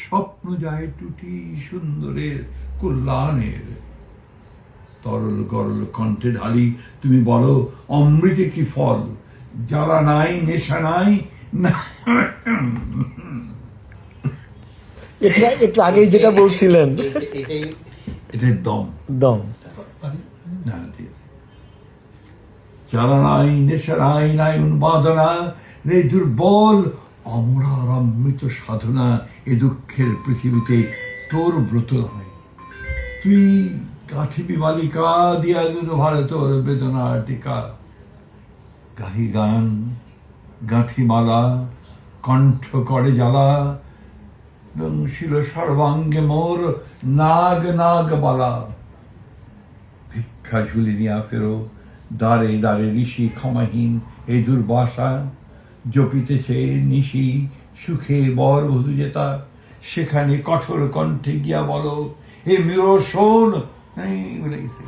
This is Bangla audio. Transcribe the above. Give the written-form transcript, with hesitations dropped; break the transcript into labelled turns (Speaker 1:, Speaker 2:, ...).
Speaker 1: স্বপ্ন যায় টুটি সুন্দরের কল্যাণের। তরল গরল কণ্ঠে ঢালি তুমি বলো অমৃতে কি ফল, জ্বালা নাই নেশা নাই না।
Speaker 2: এটা একটু আগেই যেটা বলছিলেন
Speaker 1: এটার দম
Speaker 2: দম।
Speaker 1: না, ঠিক আছে। জ্বালা নাই নেশা নাই নাই উন্মাদনা রে দুর্বল অমরার অমৃত সাধনা, এ দুঃখের পৃথিবীতে তোর ব্রত নয়। তুই গাঁথিবি মালিকা দিয়া গুরু ভারতর বেদনার টিকা। গাহি গান গাঁথি মালা কণ্ঠ করে জ্বালা, দংশিল সর্বাঙ্গে মোর নাগ নাগ বালা। ভিক্ষা ঝুলি নিয়া ফেরো দ্বারে দ্বারে ঋষি ক্ষমাহীন এই দুর্বাসা, জপিতেছে নিশি সুখে বর বধূ যেতা, সেখানে কঠোর কণ্ঠে গিয়া বলো এ মিরর শোন। এই বলে গেছে।